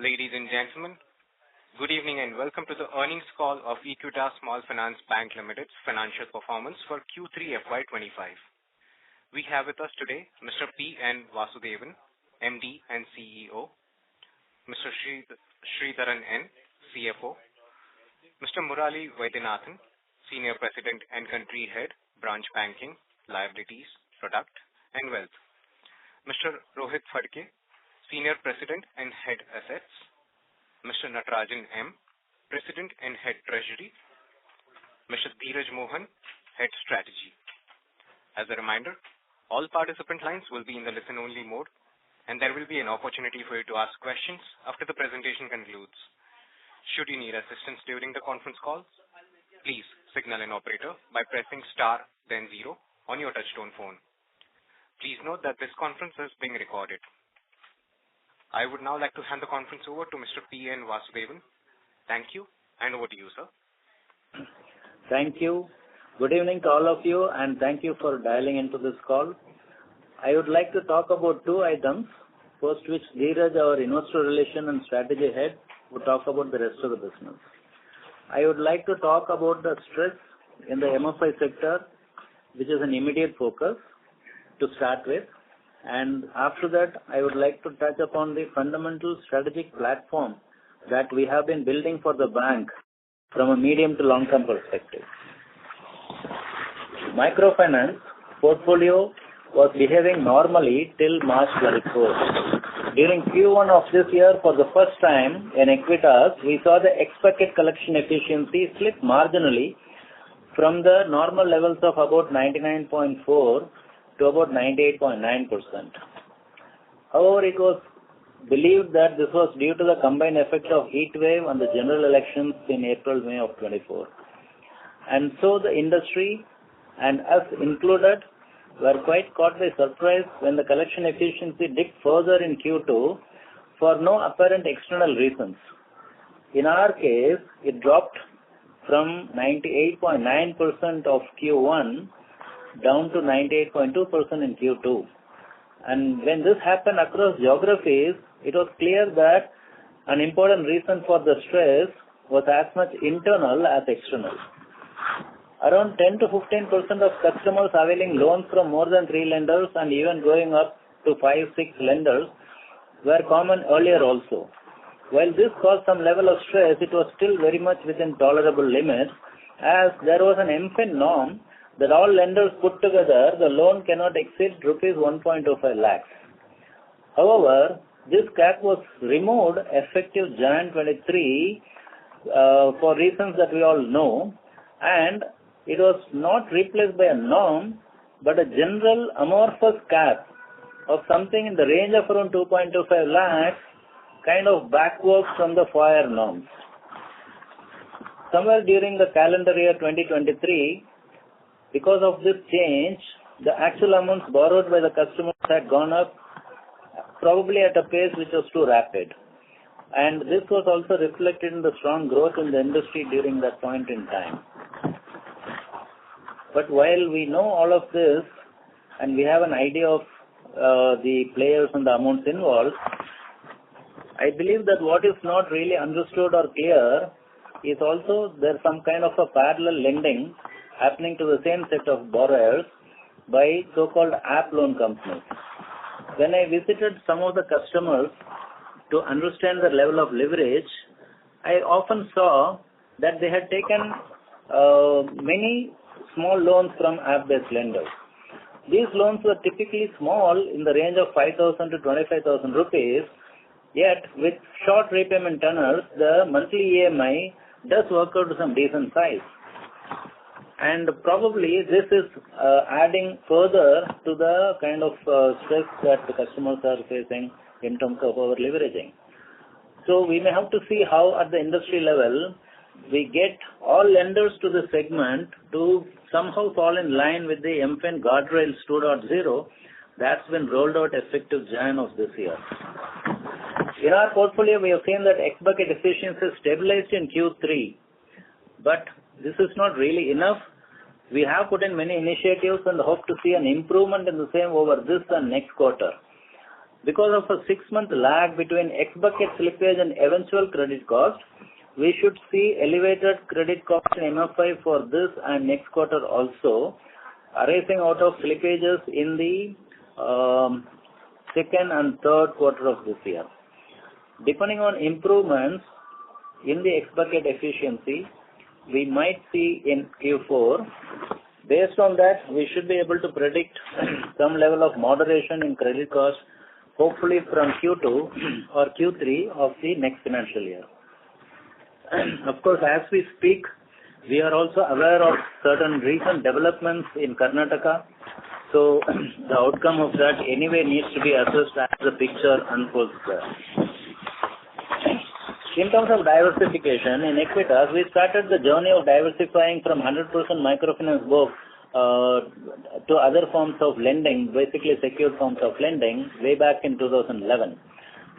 Ladies and gentlemen, good evening and welcome to the earnings call of Equitas Small Finance Bank Limited's financial performance for Q3 FY25. We have with us today Mr. P. N. Vasudevan, MD and CEO, Mr. Sridharan N., CFO, Mr. Murali Vaidyanathan, Senior President and Country Head, Branch Banking, Liabilities, Product and Wealth, Mr. Rohit Phadke, Senior President and Head Assets, Mr. Natarajan M., President and Head Treasury, Mr. Dheeraj Mohan, Head Strategy. As a reminder, all participant lines will be in the listen-only mode, and there will be an opportunity for you to ask questions after the presentation concludes. Should you need assistance during the conference call, please signal an operator by pressing star then 0 on your touchtone phone. Please note that this conference is being recorded. I would now like to hand the conference over to Mr. P. N. Vasudevan. Thank you, and over to you, sir. Thank you. Good evening to all of you, and thank you for dialing into this call. I would like to talk about two items, first which Dheeraj, our Investor Relation and Strategy Head, would talk about the rest of the business. I would like to talk about the stress in the MFI sector, which is an immediate focus to start with. And after that, I would like to touch upon the fundamental strategic platform that we have been building for the bank from a medium to long-term perspective. Microfinance portfolio was behaving normally till March 24. During Q1 of this year, for the first time in Equitas, we saw the expected collection efficiency slip marginally from the normal levels of about 99.4 to about 98.9%. However, it was believed that this was due to the combined effect of heat wave and the general elections in April-May of 24. And so the industry, and us included, were quite caught by surprise when the collection efficiency dipped further in Q2 for no apparent external reasons. In our case, it dropped from 98.9% of Q1 down to 98.2% in Q2. And when this happened across geographies, it was clear that an important reason for the stress was as much internal as external. Around 10 to 15% of customers availing loans from more than 3 lenders and even going up to 5-6 lenders were common earlier also. While this caused some level of stress, it was still very much within tolerable limits, as there was an MFIN norm that all lenders put together, the loan cannot exceed rupees 1.25 lakhs. However, this cap was removed effective Jan 23 for reasons that we all know, and it was not replaced by a norm, but a general amorphous cap of something in the range of around 2.25 lakhs, kind of backwards from the FOIR norms. Somewhere during the calendar year 2023, because of this change, the actual amounts borrowed by the customers had gone up probably at a pace which was too rapid. And this was also reflected in the strong growth in the industry during that point in time. But while we know all of this and we have an idea of the players and the amounts involved, I believe that what is not really understood or clear is also there's some kind of a parallel lending happening to the same set of borrowers by so-called app loan companies. When I visited some of the customers to understand the level of leverage, I often saw that they had taken many small loans from app-based lenders. These loans were typically small in the range of 5,000 to 25,000 rupees, yet with short repayment tenors, the monthly EMI does work out to some decent size. And probably this is adding further to the kind of stress that the customers are facing in terms of over leveraging. So we may have to see how at the industry level we get all lenders to the segment to somehow fall in line with the MFIN Guardrails 2.0 that's been rolled out effective Jan of this year. In our portfolio, we have seen that ex-bucket efficiency stabilized in Q3, but this is not really enough. We have put in many initiatives and hope to see an improvement in the same over this and next quarter. Because of a 6-month lag between X-bucket slippage and eventual credit cost, we should see elevated credit cost in MFI for this and next quarter also, arising out of slippages in the second and third quarter of this year. Depending on improvements in the X-bucket efficiency, we might see in Q4. Based on that, we should be able to predict some level of moderation in credit cost, hopefully from Q2 or Q3 of the next financial year. Of course, as we speak, we are also aware of certain recent developments in Karnataka. So the outcome of that anyway needs to be assessed as the picture unfolds there. In terms of diversification, in Equitas, we started the journey of diversifying from 100% microfinance book to other forms of lending, basically secured forms of lending, way back in 2011.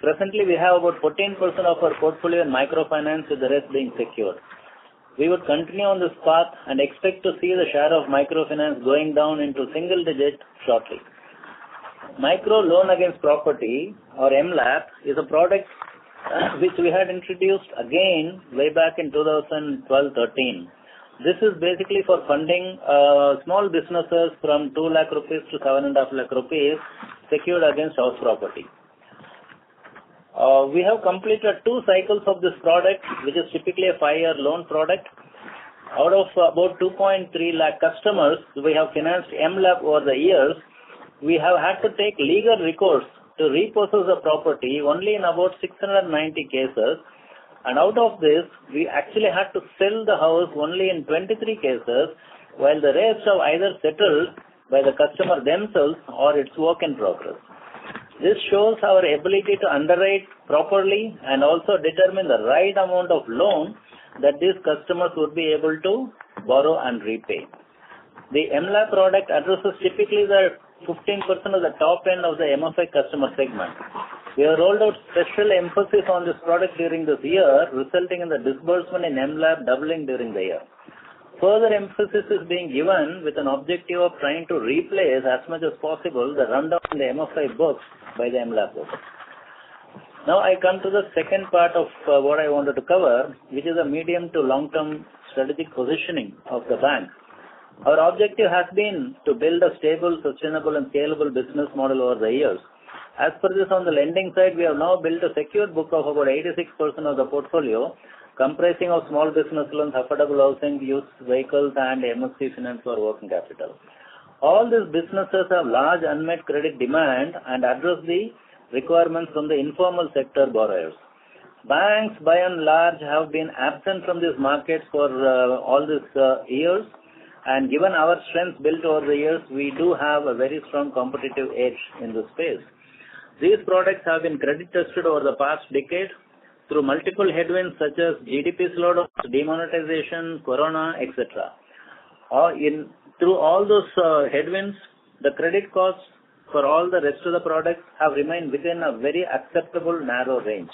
Presently, we have about 14% of our portfolio in microfinance, with the rest being secured. We would continue on this path and expect to see the share of microfinance going down into single digit shortly. Micro loan against property, or MLAP, is a product which we had introduced again way back in 2012-13. This is basically for funding small businesses from 2 lakh rupees to 7.5 lakh rupees secured against house property. We have completed 2 cycles of this product, which is typically a 5-year loan product. Out of about 2.3 lakh customers we have financed MLAP over the years, we have had to take legal recourse to repossess the property only in about 690 cases, and out of this, we actually had to sell the house only in 23 cases, while the rest have either settled by the customer themselves or it's work in progress. This shows our ability to underwrite properly and also determine the right amount of loan that these customers would be able to borrow and repay. The MLAP product addresses typically the 15% of the top end of the MFI customer segment. We have rolled out special emphasis on this product during this year, resulting in the disbursement in MLAP doubling during the year. Further emphasis is being given with an objective of trying to replace as much as possible the rundown in the MFI books by the MLAP book. Now I come to the second part of what I wanted to cover, which is a medium to long-term strategic positioning of the bank. Our objective has been to build a stable, sustainable and scalable business model over the years. As per this, on the lending side, we have now built a secured book of about 86% of the portfolio, comprising of small business loans, affordable housing, used vehicles and MSC finance for working capital. All these businesses have large unmet credit demand and address the requirements from the informal sector borrowers. Banks, by and large, have been absent from these markets for all these years. And given our strengths built over the years, we do have a very strong competitive edge in this space. These products have been credit tested over the past decade through multiple headwinds such as GDP slowdown, demonetization, corona, etc. Through all those headwinds, the credit costs for all the rest of the products have remained within a very acceptable narrow range.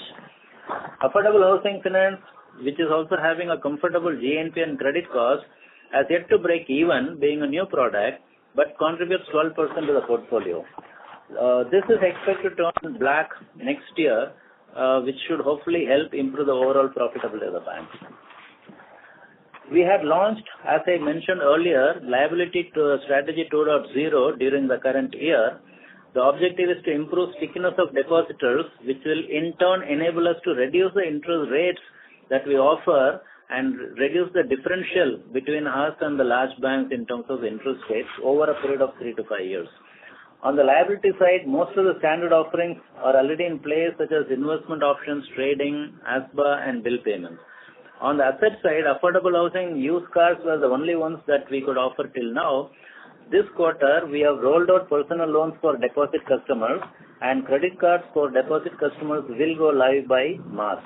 Affordable housing finance, which is also having a comfortable GNP and credit cost, has yet to break even, being a new product, but contributes 12% to the portfolio. This is expected to turn black next year, which should hopefully help improve the overall profitability of the bank. We had launched, as I mentioned earlier, liability to strategy 2.0 during the current year. The objective is to improve stickiness of depositors, which will in turn enable us to reduce the interest rates that we offer and reduce the differential between us and the large banks in terms of interest rates over a period of 3 to 5 years. On the liability side, most of the standard offerings are already in place, such as investment options, trading, ASBA and bill payments. On the asset side, affordable housing, used cars were the only ones that we could offer till now. This quarter, we have rolled out personal loans for deposit customers, and credit cards for deposit customers will go live by March.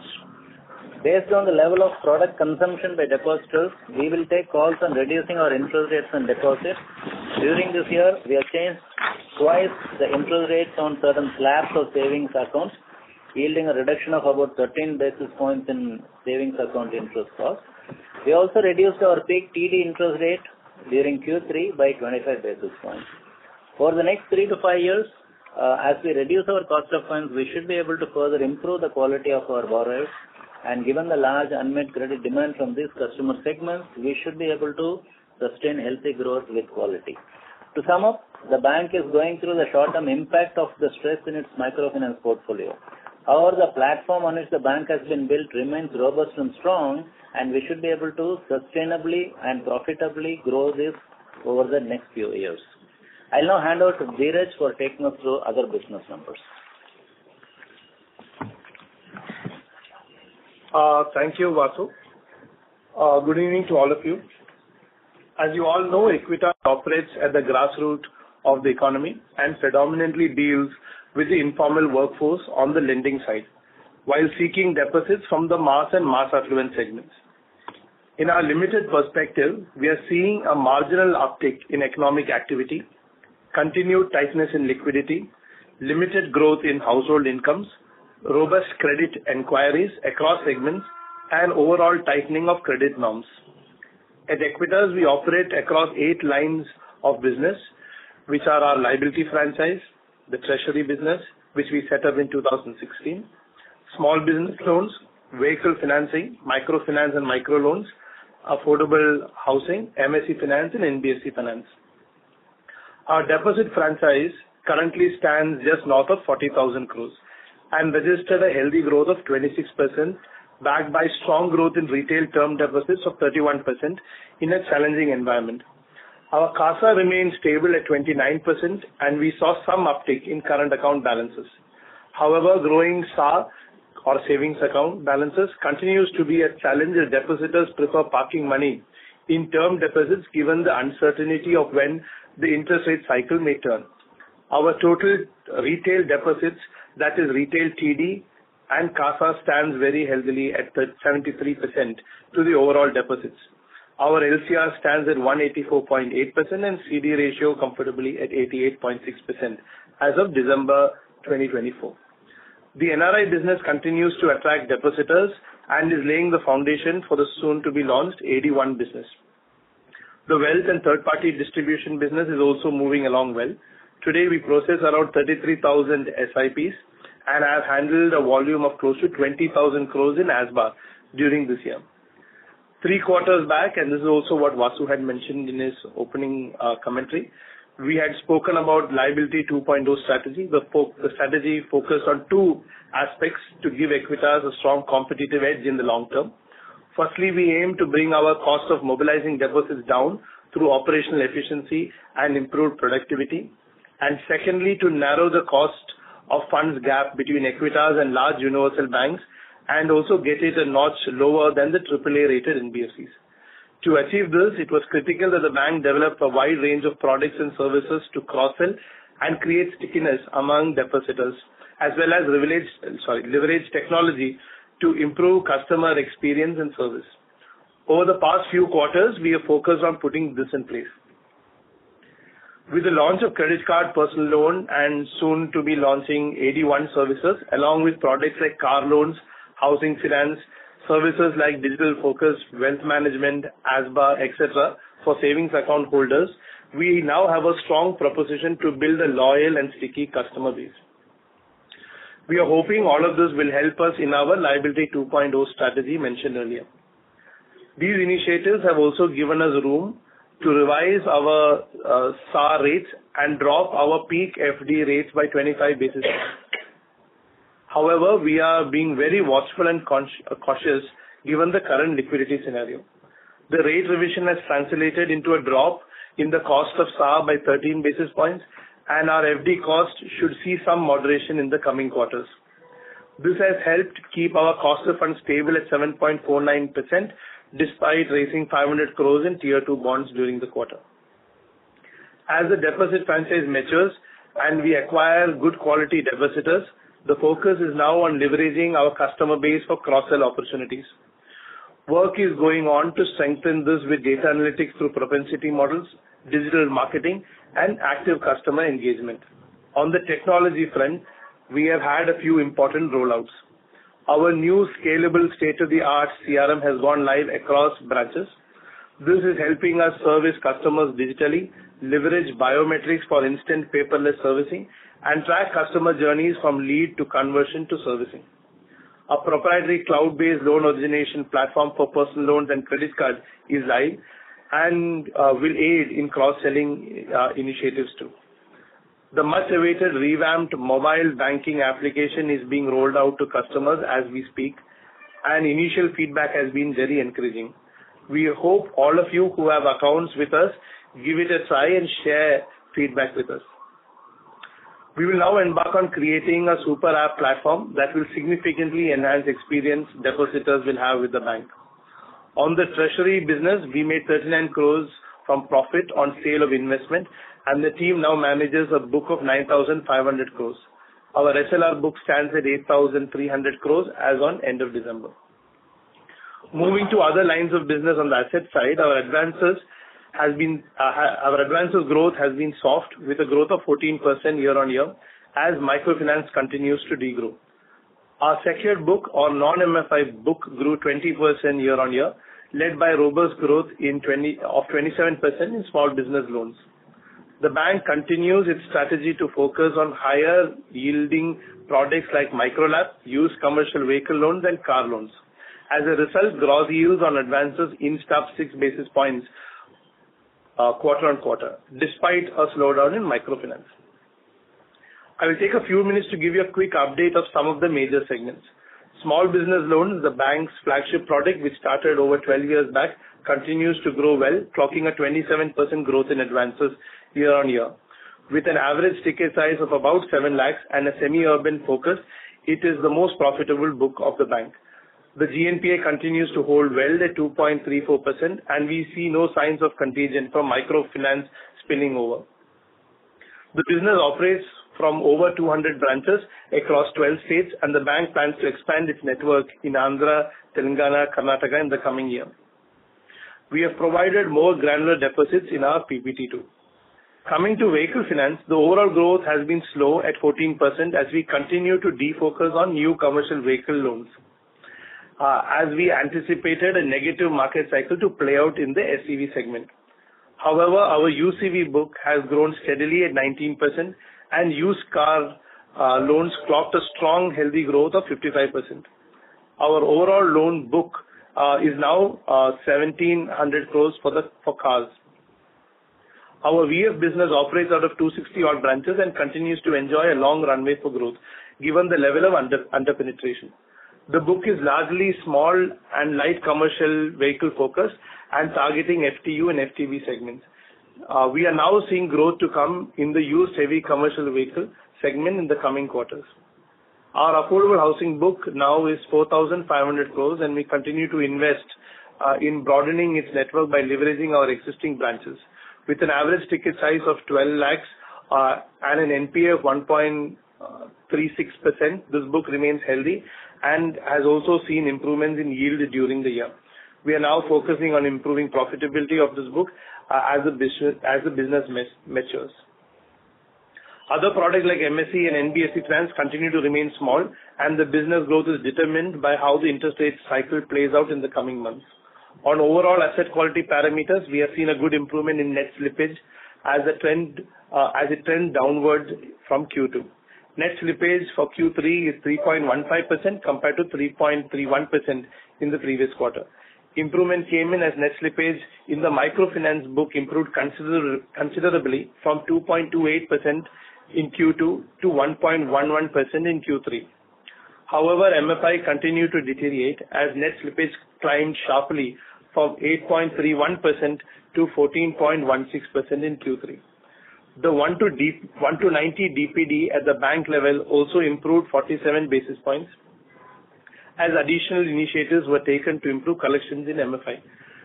Based on the level of product consumption by depositors, we will take calls on reducing our interest rates on deposits. During this year, we have changed twice the interest rates on certain slabs of savings accounts, yielding a reduction of about 13 basis points in savings account interest cost. We also reduced our peak TD interest rate during Q3 by 25 basis points. For the next 3 to 5 years, as we reduce our cost of funds, we should be able to further improve the quality of our borrowers. And given the large unmet credit demand from these customer segments, we should be able to sustain healthy growth with quality. To sum up, the bank is going through the short-term impact of the stress in its microfinance portfolio. However, the platform on which the bank has been built remains robust and strong, and we should be able to sustainably and profitably grow this over the next few years. I'll now hand over to Dheeraj for taking us through other business numbers. Thank you, Vasu. Good evening to all of you. As you all know, Equitas operates at the grassroots of the economy and predominantly deals with the informal workforce on the lending side, while seeking deposits from the mass and mass affluent segments. In our limited perspective, we are seeing a marginal uptick in economic activity, continued tightness in liquidity, limited growth in household incomes, robust credit enquiries across segments, and overall tightening of credit norms. At Equitas, we operate across 8 lines of business, which are our liability franchise, the treasury business, which we set up in 2016, small business loans, vehicle financing, microfinance and microloans, affordable housing, MSE finance, and NBFC finance. Our deposit franchise currently stands just north of 40,000 crores and registered a healthy growth of 26%, backed by strong growth in retail term deposits of 31% in a challenging environment. Our CASA remained stable at 29%, and we saw some uptick in current account balances. However, growing SA or savings account balances continues to be a challenge as depositors prefer parking money in term deposits given the uncertainty of when the interest rate cycle may turn. Our total retail deposits, that is retail TD and CASA, stands very healthily at 73% to the overall deposits. Our LCR stands at 184.8% and CD ratio comfortably at 88.6% as of December 2024. The NRI business continues to attract depositors and is laying the foundation for the soon-to-be-launched AD1 business. The wealth and third-party distribution business is also moving along well. Today, we process around 33,000 SIPs and have handled a volume of close to 20,000 crores in ASBA during this year. 3 quarters back, and this is also what Vasu had mentioned in his opening commentary, we had spoken about liability 2.0 strategy. The strategy focused on 2 aspects to give Equitas a strong competitive edge in the long term. Firstly, we aim to bring our cost of mobilizing deposits down through operational efficiency and improved productivity. And secondly, to narrow the cost of funds gap between Equitas and large universal banks and also get it a notch lower than the AAA rated NBFCs. To achieve this, it was critical that the bank develop a wide range of products and services to cross-sell and create stickiness among depositors, as well as leverage technology to improve customer experience and service. Over the past few quarters, we have focused on putting this in place. With the launch of credit card, personal loan, and soon to be launching AD1 services, along with products like car loans, housing finance, services like digital focus, wealth management, ASBA, etc. for savings account holders, we now have a strong proposition to build a loyal and sticky customer base. We are hoping all of this will help us in our liability 2.0 strategy mentioned earlier. These initiatives have also given us room to revise our SA rates and drop our peak FD rates by 25 basis points. However, we are being very watchful and cautious given the current liquidity scenario. The rate revision has translated into a drop in the cost of SA by 13 basis points, and our FD cost should see some moderation in the coming quarters. This has helped keep our cost of funds stable at 7.49%, despite raising 500 crores in Tier 2 bonds during the quarter. As the deposit franchise matures and we acquire good quality depositors, the focus is now on leveraging our customer base for cross-sell opportunities. Work is going on to strengthen this with data analytics through propensity models, digital marketing, and active customer engagement. On the technology front, we have had a few important rollouts. Our new scalable state-of-the-art CRM has gone live across branches. This is helping us service customers digitally, leverage biometrics for instant paperless servicing, and track customer journeys from lead to conversion to servicing. A proprietary cloud-based loan origination platform for personal loans and credit cards is live and will aid in cross-selling initiatives too. The much-awaited revamped mobile banking application is being rolled out to customers as we speak, and initial feedback has been very encouraging. We hope all of you who have accounts with us give it a try and share feedback with us. We will now embark on creating a super app platform that will significantly enhance experience depositors will have with the bank. On the treasury business, we made 39 crores from profit on sale of investment, and the team now manages a book of 9,500 crores. Our SLR book stands at 8,300 crores as on end of December. Moving to other lines of business on the asset side, our advances growth has been soft with a growth of 14% year-on-year as microfinance continues to degrow. Our secured book or non-MFI book grew 20% year-on-year, led by robust growth of 27% in small business loans. The bank continues its strategy to focus on higher yielding products like microlab, used commercial vehicle loans and car loans. As a result, gross yields on advances inched up 6 basis points quarter-on-quarter, despite a slowdown in microfinance. I will take a few minutes to give you a quick update of some of the major segments. Small business loans, the bank's flagship product, which started over 12 years back, continues to grow well, clocking a 27% growth in advances year-on-year. With an average ticket size of about 7 lakhs and a semi-urban focus, it is the most profitable book of the bank. The GNPA continues to hold well at 2.34%, and we see no signs of contagion from microfinance spilling over. The business operates from over 200 branches across 12 states, and the bank plans to expand its network in Andhra, Telangana, Karnataka in the coming year. We have provided more granular deposits in our PPT too. Coming to vehicle finance, the overall growth has been slow at 14% as we continue to defocus on new commercial vehicle loans. As we anticipated a negative market cycle to play out in the SCV segment. However, our UCV book has grown steadily at 19%, and used car loans clocked a strong, healthy growth of 55%. Our overall loan book is now 1,700 crores for cars. Our VF business operates out of 260 odd branches and continues to enjoy a long runway for growth, given the level of under-penetration. The book is largely small and light commercial vehicle focused and targeting FTU and FTV segments. We are now seeing growth to come in the used heavy commercial vehicle segment in the coming quarters. Our affordable housing book now is 4,500 crores, and we continue to invest in broadening its network by leveraging our existing branches. With an average ticket size of 12 lakhs and an NPA of 1.36%, this book remains healthy and has also seen improvements in yield during the year. We are now focusing on improving profitability of this book as the business matures. Other products like MSE and NBFC finance continue to remain small, and the business growth is determined by how the interest rate cycle plays out in the coming months. On overall asset quality parameters, we have seen a good improvement in net slippage as it trends downward from Q2. Net slippage for Q3 is 3.15% compared to 3.31% in the previous quarter. Improvement came in as net slippage in the microfinance book improved considerably from 2.28% in Q2 to 1.11% in Q3. However, MFI continued to deteriorate as net slippage climbed sharply from 8.31% to 14.16% in Q3. The 1 to 90 DPD at the bank level also improved 47 basis points as additional initiatives were taken to improve collections in MFI.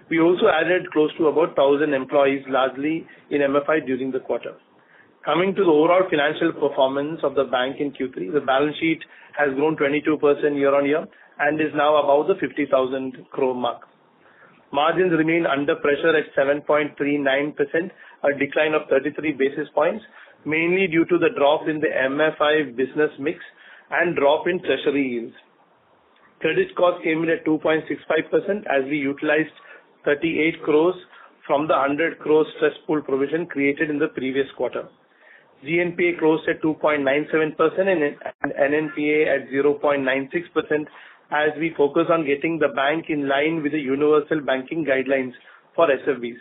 We also added close to about 1,000 employees, largely in MFI during the quarter. Coming to the overall financial performance of the bank in Q3, the balance sheet has grown 22% year-on-year and is now above the 50,000 crore mark. Margins remain under pressure at 7.39%, a decline of 33 basis points, mainly due to the drop in the MFI business mix and drop in treasury yields. Credit cost came in at 2.65% as we utilized 38 crores from the 100 crores stress pool provision created in the previous quarter. GNPA closed at 2.97% and NNPA at 0.96% as we focus on getting the bank in line with the universal banking guidelines for SFBs.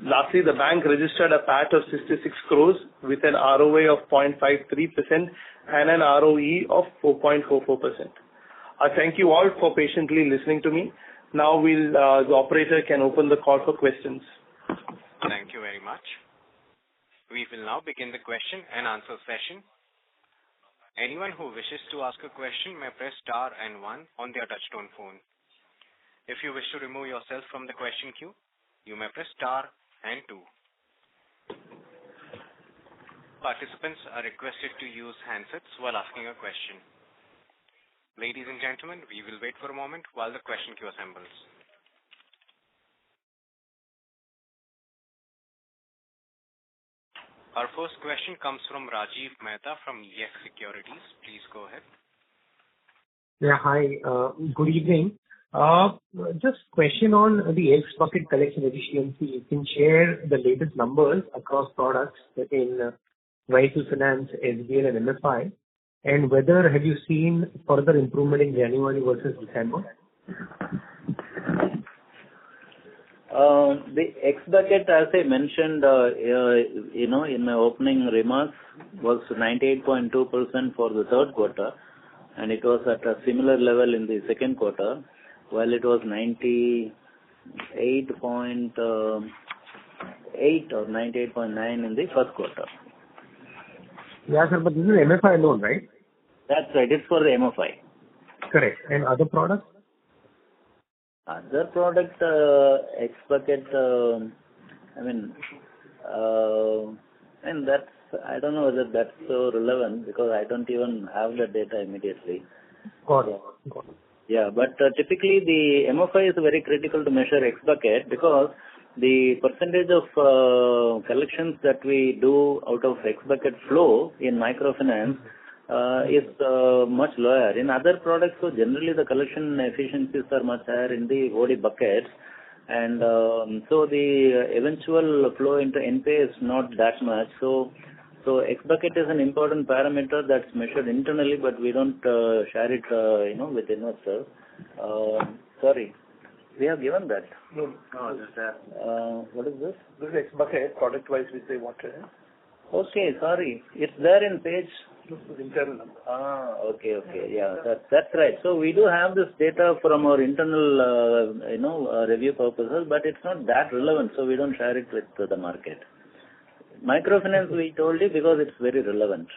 Lastly, the bank registered a PAT of 66 crores with an ROA of 0.53% and an ROE of 4.44%. I thank you all for patiently listening to me. Now the operator can open the call for questions. Thank you very much. We will now begin the question and answer session. Anyone who wishes to ask a question may press star and 1 on their touchtone phone. If you wish to remove yourself from the question queue, you may press star and 2. Participants are requested to use handsets while asking a question. Ladies and gentlemen, we will wait for a moment while the question queue assembles. Our first question comes from Rajiv Mehta from Yes Securities. Please go ahead. Yeah, hi. Good evening. Just question on the X bucket collection efficiency. You can share the latest numbers across products in vehicle finance, SBL and MFI, and whether have you seen further improvement in January versus December? The X bucket, as I mentioned, in my opening remarks, was 98.2% for the third quarter, and it was at a similar level in the second quarter, while it was 98.8 or 98.9 in the first quarter. Yeah, sir, but this is MFI alone, right? That's right. It's for the MFI. Correct. And other products? Other product, X bucket, and that's, I don't know whether that's so relevant because I don't even have the data immediately. Got it. Yeah, but typically the MFI is very critical to measure X bucket because the percentage of collections that we do out of X bucket flow in microfinance is much lower. In other products, so generally the collection efficiencies are much higher in the OD buckets, and so the eventual flow into NPA is not that much. So X bucket is an important parameter that's measured internally, but we don't share it, with investors. Sorry, we have given that. No, just that. What is this? This is X bucket, product-wise we say what it is. Okay, sorry. It's there in page. Internal number. Okay. Yeah, that's right. So we do have this data from our internal, review purposes, but it's not that relevant, so we don't share it with the market. Microfinance, we told you because it's very relevant.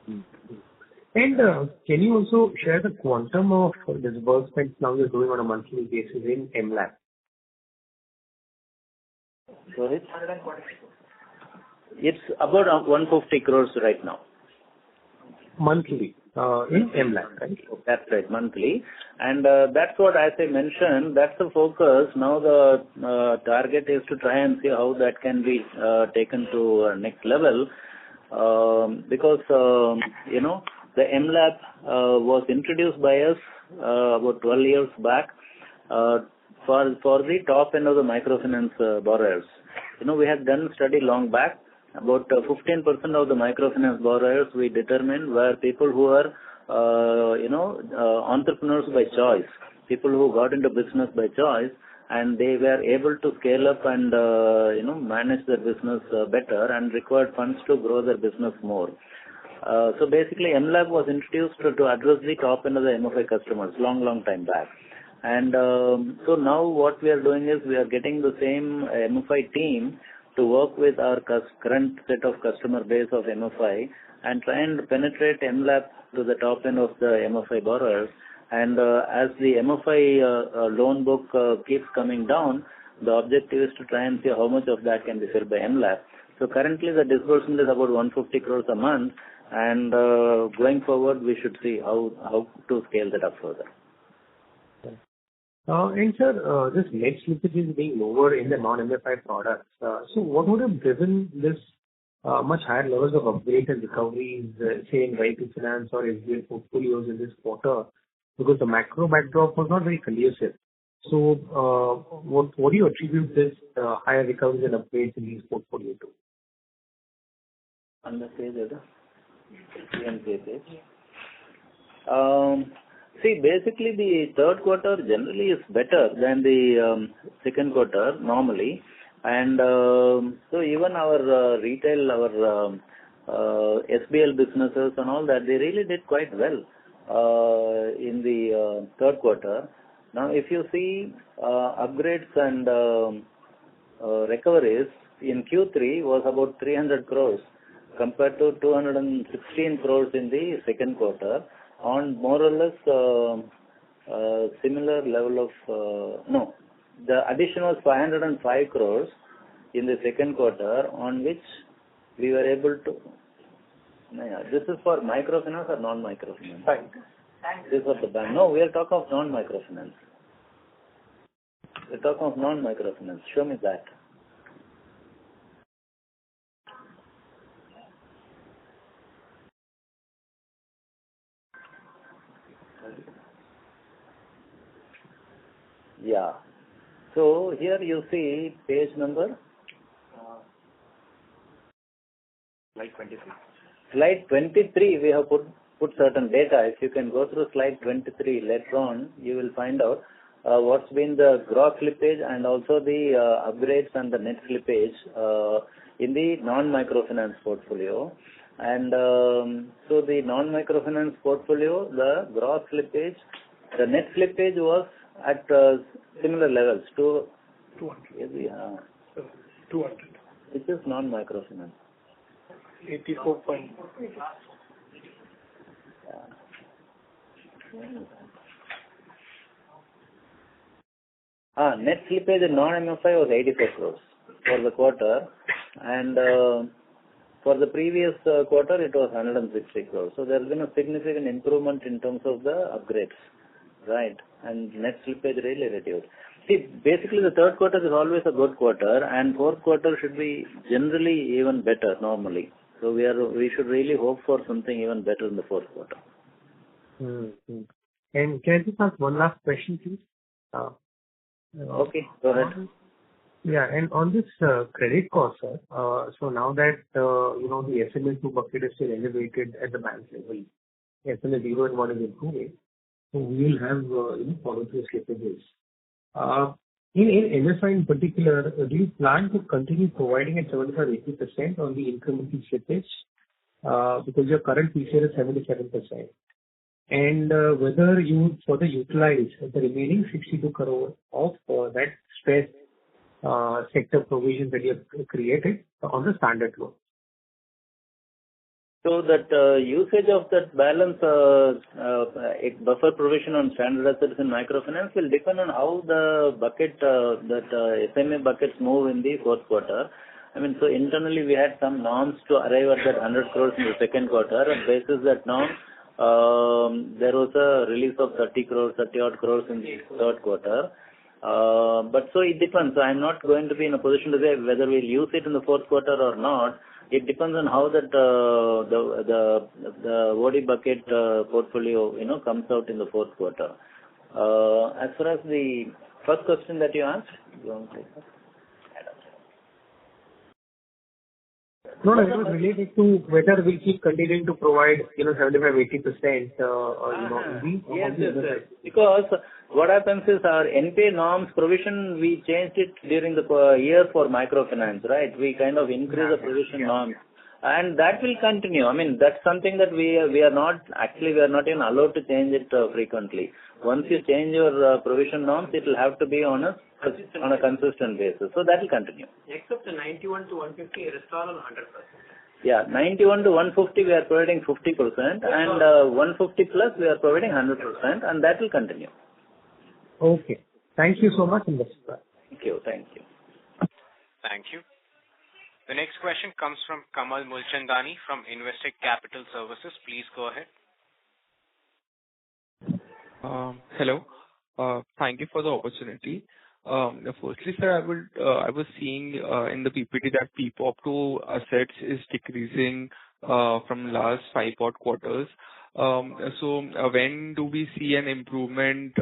And can you also share the quantum of disbursements now you're doing on a monthly basis in MLAP? Sorry? It's about 150 crores right now. Monthly in MLAP, right? That's right, monthly. And that's what, as I mentioned, that's the focus. Now the target is to try and see how that can be taken to next level because, the MLAP was introduced by us about 12 years back for the top end of the microfinance borrowers. We had done a study long back. About 15% of the microfinance borrowers we determined were people who are, entrepreneurs by choice, people who got into business by choice, and they were able to scale up and, manage their business better and required funds to grow their business more. So basically, MLAB was introduced to address the top end of the MFI customers long time back. And so now what we are doing is we are getting the same MFI team to work with our current set of customer base of MFI and try and penetrate MLAP to the top end of the MFI borrowers. And as the MFI loan book keeps coming down, the objective is to try and see how much of that can be filled by MLAP. So currently the disbursement is about 150 crores a month, and going forward we should see how to scale that up further. And sir, this net slippage is being lower in the non-MFI products. So what would have driven this much higher levels of upgrades and recoveries, say in vehicle finance or SBL portfolios in this quarter? Because the macro backdrop was not very conducive. So what do you attribute this higher recoveries and upgrades in these portfolios to? On the page, page. See, basically the third quarter generally is better than the second quarter normally, and so even our retail, our SBL businesses and all that, they really did quite well in the third quarter. Now, if you see upgrades and recoveries in Q3 was about 300 crores compared to 216 crores in the second quarter, on more or less similar level of no. The addition was 505 crores in the second quarter, on which we were able to. This is for microfinance or non-microfinance? Bank. This is for the bank. No, we are talking of non-microfinance. We're talking of non-microfinance. Show me that. Yeah. So here you see page number. Slide 23. Slide 23, we have put certain data. If you can go through slide 23 later on, you will find out what's been the gross slippage and also the upgrades and the net slippage in the non-microfinance portfolio. And so the non-microfinance portfolio, the gross slippage, the net slippage was at similar levels to 200. 200. Which is non-microfinance. 84 point. Net slippage in non-MFI was 85 crores for the quarter, and for the previous quarter it was 160 crores. So there has been a significant improvement in terms of the upgrades, right? And net slippage really reduced. See, basically the third quarter is always a good quarter, and fourth quarter should be generally even better normally. So we should really hope for something even better in the fourth quarter. Mm-hmm. And can I just ask one last question, please? Okay, go ahead. Yeah, and on this credit cost, sir, so now that the SMA2 bucket is still elevated at the bank level, SMA0 and 1 is improving, so we will have follow-through slippages. In MFI in particular, do you plan to continue providing at 75-80% on the incremental slippage? Because your current PCR is 77%. And whether you would further utilize the remaining 62 crore of that stress sector provision that you have created on the standard loan. So that usage of that balance buffer provision on standard assets in microfinance will depend on how the bucket, that SMA buckets move in the fourth quarter. I mean, so internally we had some norms to arrive at that 100 crores in the second quarter. On basis that norm, there was a release of 30 odd crores in the third quarter. But so it depends. So I'm not going to be in a position to say whether we'll use it in the fourth quarter or not. It depends on how that the OD bucket portfolio comes out in the fourth quarter. As far as the first question that you asked, you want to take that? No, it was related to whether we keep continuing to provide 75-80% Yes. Because what happens is our NPA norms provision, we changed it during the year for microfinance, right? We kind of increased the provision norms, and that will continue. I mean, that's something that we are not even allowed to change it frequently. Once you change your provision norms, it will have to be on a consistent basis. So that will continue. Except the 91 to 150, rest all on 100%. Yeah, 91 to 150 we are providing 50%, and 150 plus we are providing 100%, and that will continue. Okay. Thank you so much, Investor. Thank you. Thank you. The next question comes from Kamal Mulchandani from Investec Capital Services. Please go ahead. Hello. Thank you for the opportunity. Firstly, sir, I was seeing in the PPT that PPOP to assets is decreasing from last 5 odd quarters. So when do we see an improvement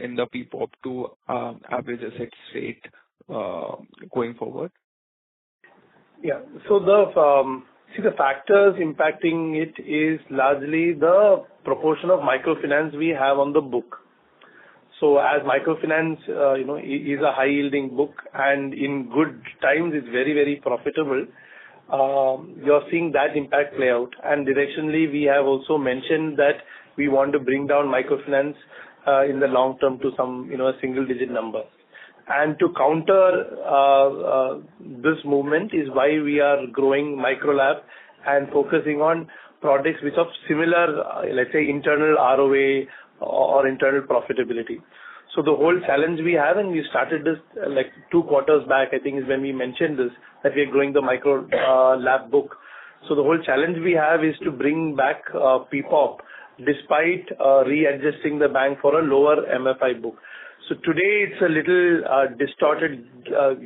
in the PPOP to average assets rate going forward? Yeah. So See, the factors impacting it is largely the proportion of microfinance we have on the book. So as microfinance, is a high-yielding book, and in good times it's very, very profitable. You're seeing that impact play out. And directionally, we have also mentioned that we want to bring down microfinance in the long term to some, a single-digit number. And to counter this movement is why we are growing MicroLab and focusing on products which are similar, let's say, internal ROA or internal profitability. So the whole challenge we have, and we started this like 2 quarters back, I think is when we mentioned this, that we are growing the MicroLab book. So the whole challenge we have is to bring back PPOP despite readjusting the bank for a lower MFI book. So today it's a little distorted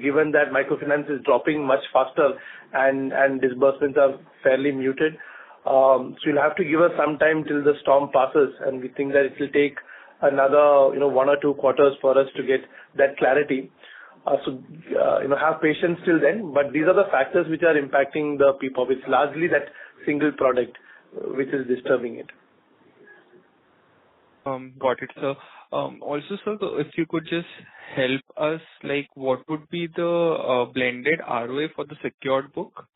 given that microfinance is dropping much faster and disbursements are fairly muted. So you'll have to give us some time till the storm passes, and we think that it will take another 1 or 2 quarters for us to get that clarity. Have patience till then. But these are the factors which are impacting the PPOP. It's largely that single product which is disturbing it. Got it, sir. Also, sir, if you could just help us, like, what would be the blended ROA for the secured book?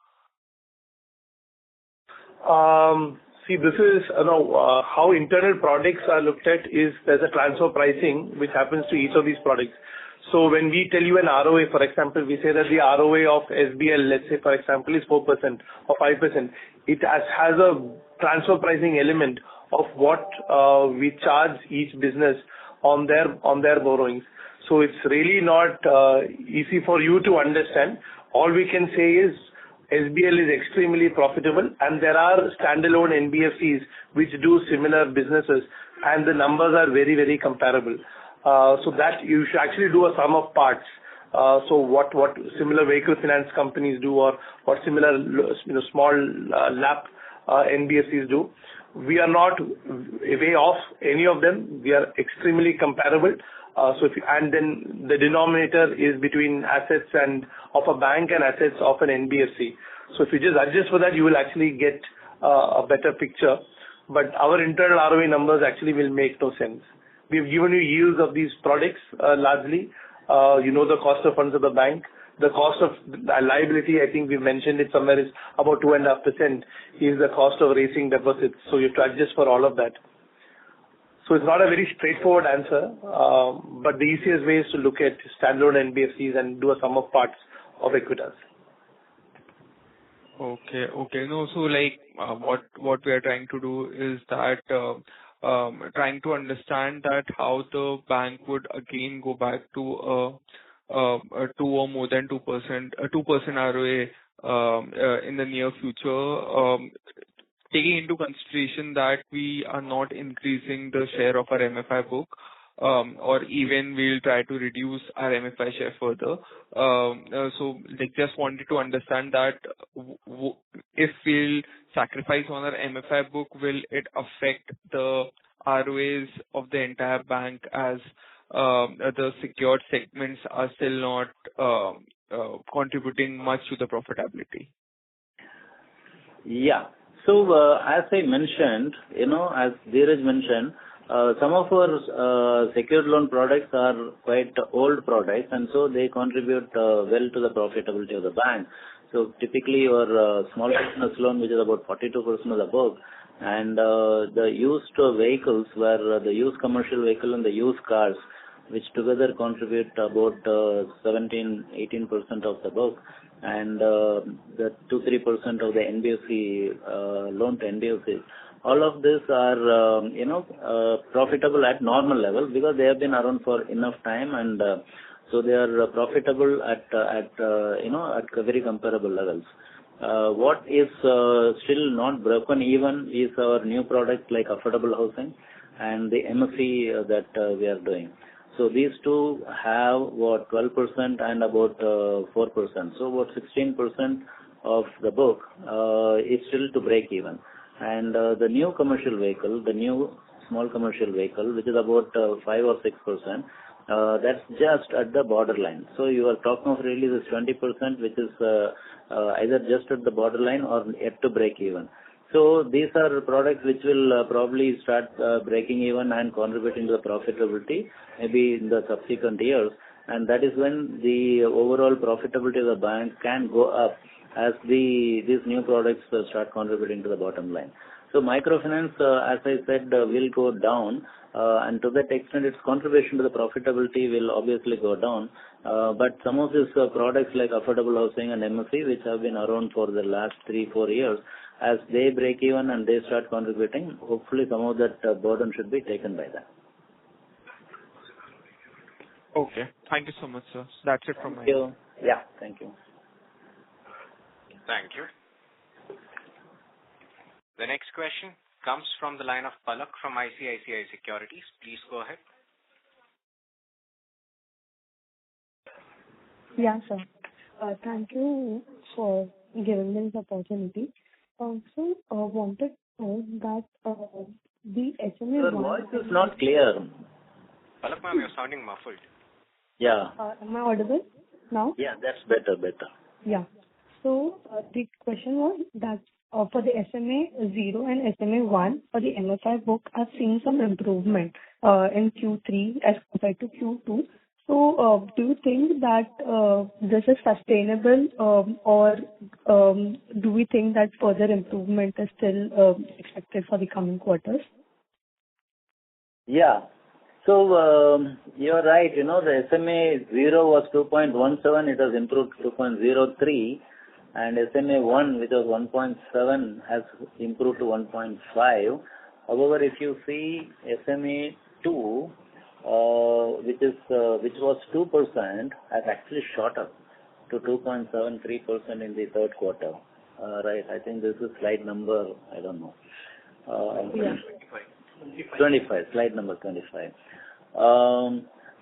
See, this is, how internal products are looked at is there's a transfer pricing which happens to each of these products. So when we tell you an ROA, for example, we say that the ROA of SBL, let's say, for example, is 4% or 5%. It has a transfer pricing element of what we charge each business on their borrowings. So it's really not easy for you to understand. All we can say is SBL is extremely profitable, and there are standalone NBFCs which do similar businesses, and the numbers are very, very comparable. So that you should actually do a sum of parts. So what similar vehicle finance companies do, or what similar small LAP NBFCs do. We are not way off any of them. We are extremely comparable. And then the denominator is between assets of a bank and assets of an NBFC. So if you just adjust for that, you will actually get a better picture. But our internal ROE numbers actually will make no sense. We've given you yields of these products largely. The cost of funds of the bank. The cost of liability, I think we mentioned it somewhere, is about 2.5% is the cost of raising deposits. So you have to adjust for all of that. So it's not a very straightforward answer, but the easiest way is to look at standalone NBFCs and do a sum of parts of Equitas. Okay. No, so like what we are trying to do is that trying to understand that how the bank would again go back to 2 or more than 2%, 2% ROA in the near future, taking into consideration that we are not increasing the share of our MFI book, or even we'll try to reduce our MFI share further. So like just wanted to understand that if we'll sacrifice on our MFI book, will it affect the ROAs of the entire bank as the secured segments are still not contributing much to the profitability? Yeah. So as I mentioned, as Dheeraj mentioned, some of our secured loan products are quite old products, and so they contribute well to the profitability of the bank. So typically your small business loan, which is about 42% of the book, and the used vehicles, where the used commercial vehicle and the used cars, which together contribute about 17-18% of the book, and the 2-3% of the NBFC loan to NBFCs. All of these are profitable at normal level because they have been around for enough time, and so they are profitable at very comparable levels. What is still not broken even is our new products like affordable housing and the MSE that we are doing. So these two have 12% and about 4%. So about 16% of the book is still to break even. And the new commercial vehicle, the new small commercial vehicle, which is about 5 or 6%, That's just at the borderline. So you are talking of really this 20%, which is either just at the borderline or yet to break even. So these are products which will probably start breaking even and contributing to the profitability maybe in the subsequent years. And that is when the overall profitability of the bank can go up as these new products start contributing to the bottom line. So microfinance, as I said, will go down, and to that extent, its contribution to the profitability will obviously go down. But some of these products like affordable housing and MSE, which have been around for the last 3-4 years, as they break even and they start contributing, hopefully some of that burden should be taken by them. Okay. Thank you so much, sir. That's it from my Thank you. end. Yeah, thank you. Thank you. The next question comes from the line of Palak from ICICI Securities. Please go ahead. Yeah, sir. Thank you for giving me this opportunity. Wanted to know that the SMA Your voice is not clear. Palak ma'am, you're sounding muffled. Yeah. Am I audible now? Yeah, that's better. Yeah. So the question was that for the SMA 0 and SMA 1 for the MFI book, I've seen some improvement in Q3 as compared to Q2. So do you think that this is sustainable or do we think that further improvement is still expected for the coming quarters? Yeah. So you're right. The SMA 0 was 2.17. It has improved to 2.03. And SMA 1, which was 1.7, has improved to 1.5. However, if you see SMA 2, which was 2%, has actually shot up to 2.73% in the third quarter. Right. I think this is slide number, I don't know. 25, slide number 25.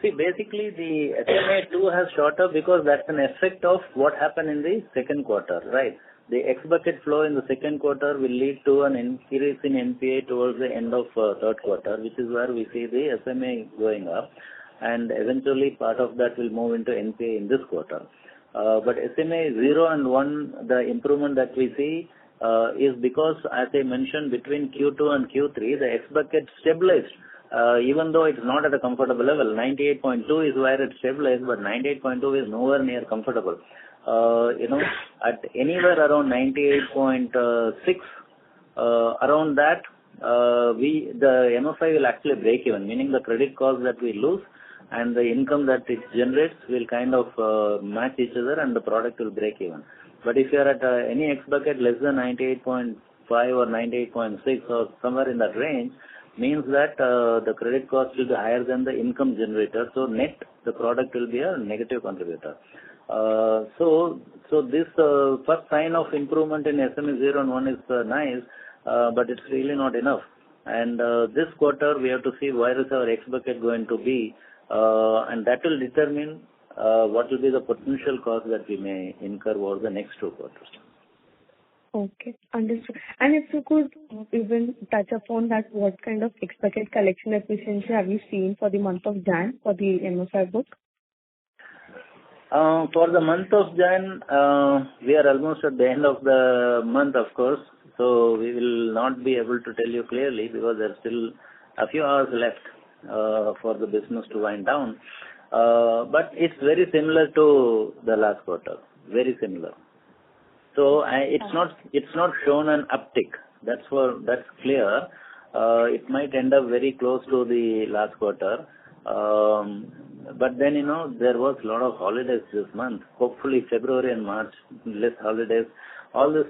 See, basically the SMA 2 has shot up because that's an effect of what happened in the second quarter, right? The X-bucket flow in the second quarter will lead to an increase in NPA towards the end of third quarter, which is where we see the SMA going up, and eventually part of that will move into NPA in this quarter. But SMA 0 and 1, the improvement that we see is because, as I mentioned, between Q2 and Q3, the X-bucket stabilized. Even though it's not at a comfortable level, 98.2 is where it's stabilized, but 98.2 is nowhere near comfortable. At anywhere around 98.6, around that, the MFI will actually break even, meaning the credit cost that we lose and the income that it generates will kind of match each other and the product will break even. But if you are at any X bucket less than 98.5 or 98.6 or somewhere in that range, means that the credit cost will be higher than the income generator. So net, the product will be a negative contributor. So this first sign of improvement in SMA 0 and 1 is nice, but it's really not enough. And this quarter we have to see where is our X bucket going to be, and that will determine what will be the potential cost that we may incur over the next 2 quarters. Okay, understood. And if you could even touch upon that, what kind of expected collection efficiency have you seen for the month of Jan for the MFI book? For the month of Jan, we are almost at the end of the month, of course, so we will not be able to tell you clearly because there's still a few hours left for the business to wind down. But it's very similar to the last quarter, very similar. So it's not shown an uptick. That's clear. It might end up very close to the last quarter. But then there was a lot of holidays this month. Hopefully February and March, less holidays. All this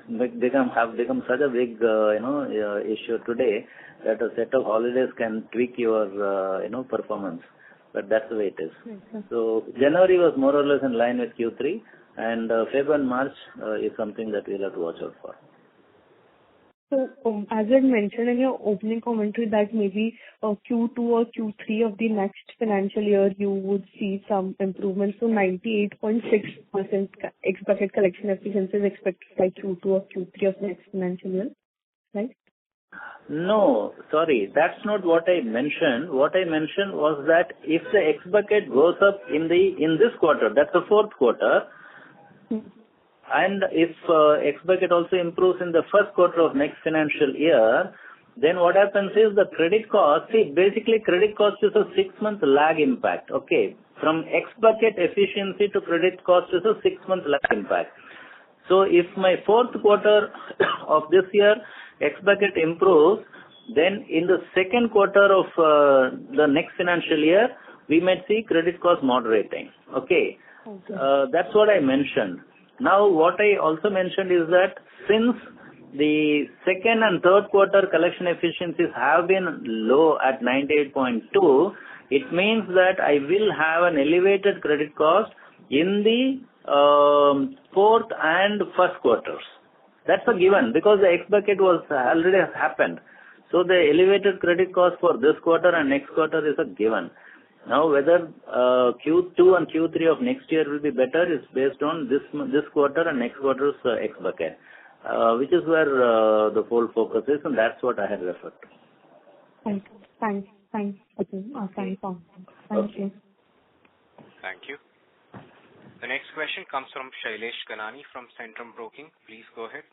have become such a big issue today that a set of holidays can tweak your performance. But that's the way it is. Okay. So January was more or less in line with Q3. And February and March is something that we'll have to watch out for. So, as you mentioned in your opening commentary that maybe Q2 or Q3 of the next financial year you would see some improvement. So 98.6% X-bucket collection efficiency is expected by Q2 or Q3 of next financial year, right? No, sorry, that's not what I mentioned. What I mentioned was that if the X bucket goes up in this quarter, that's the fourth quarter, and if X bucket also improves in the first quarter of next financial year, then what happens is the credit cost, see, basically credit cost is a 6-month lag impact, okay? From X bucket efficiency to credit cost is a 6-month lag impact. So if my fourth quarter of this year, X bucket improves, then in the second quarter of the next financial year, we might see credit cost moderating, okay? That's what I mentioned. Now, what I also mentioned is that since the second and third quarter collection efficiencies have been low at 98.2, it means that I will have an elevated credit cost in the fourth and first quarters. That's a given because the X bucket was already happened. So the elevated credit cost for this quarter and next quarter is a given. Now whether Q2 and Q3 of next year will be better is based on this quarter and next quarter's X bucket, which is where the whole focus is, and that's what I had referred to. Thank you. Thank you. Thank you. Thank you. The next question comes from Shailesh Kanani from Centrum Broking. Please go ahead.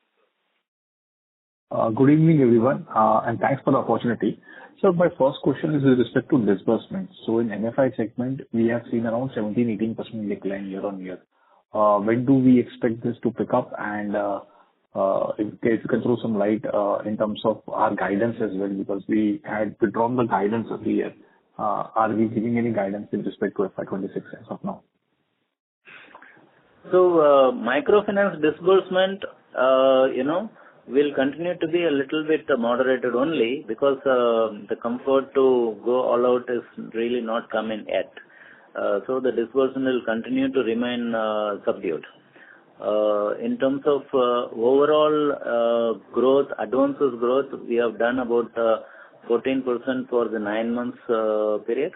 Good evening, everyone, and thanks for the opportunity. So my first question is with respect to disbursements. So in MFI segment, we have seen around 17-18% decline year on year. When do we expect this to pick up? And if you can throw some light in terms of our guidance as well, because we had withdrawn the guidance of the year. Are we giving any guidance with respect to FY26 as of now? So microfinance disbursement, will continue to be a little bit moderated only because the comfort to go all out is really not coming yet. So the disbursement will continue to remain subdued. In terms of overall growth, advances growth, we have done about 14% for the 9 months period.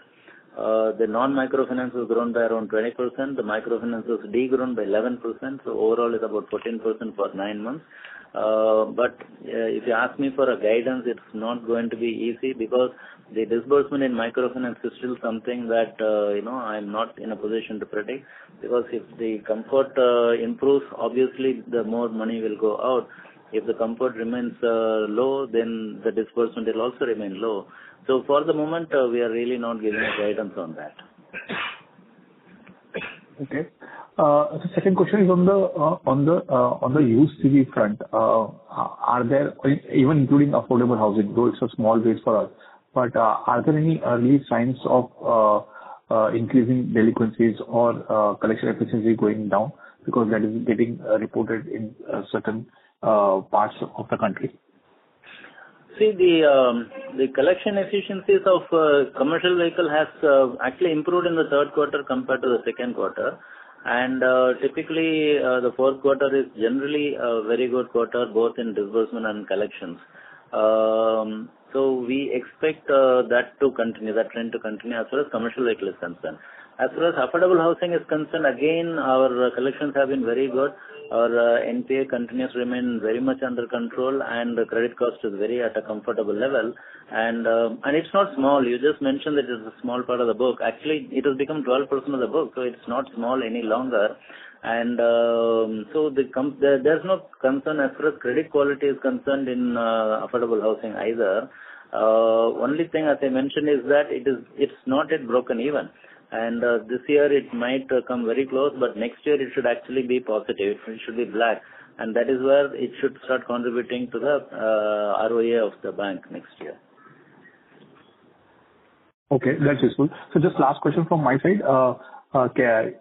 The non-microfinance has grown by around 20%. The microfinance has de-grown by 11%. So overall, it's about 14% for 9 months. But if you ask me for a guidance, it's not going to be easy because the disbursement in microfinance is still something that I'm not in a position to predict. Because if the comfort improves, obviously the more money will go out. If the comfort remains low, then the disbursement will also remain low. So for the moment, we are really not giving a guidance on that. Okay. The second question is on the used CV front. Are there, even including affordable housing, though it's a small base for us, but are there any early signs of increasing delinquencies or collection efficiency going down? Because that is getting reported in certain parts of the country. See, the collection efficiencies of commercial vehicle has actually improved in the third quarter compared to the second quarter. And typically, the fourth quarter is generally a very good quarter, both in disbursement and collections. So we expect that trend to continue as far as commercial vehicle is concerned. As far as affordable housing is concerned, again, our collections have been very good. Our NPA continues to remain very much under control, and the credit cost is very at a comfortable level. And it's not small. You just mentioned that it's a small part of the book. Actually, it has become 12% of the book, so it's not small any longer. And so there's no concern as far as credit quality is concerned in affordable housing either. Only thing, as I mentioned, is that it's not yet broken even. And this year it might come very close, but next year it should actually be positive. It should be black. And that is where it should start contributing to the ROA of the bank next year. Okay, that's useful. So just last question from my side.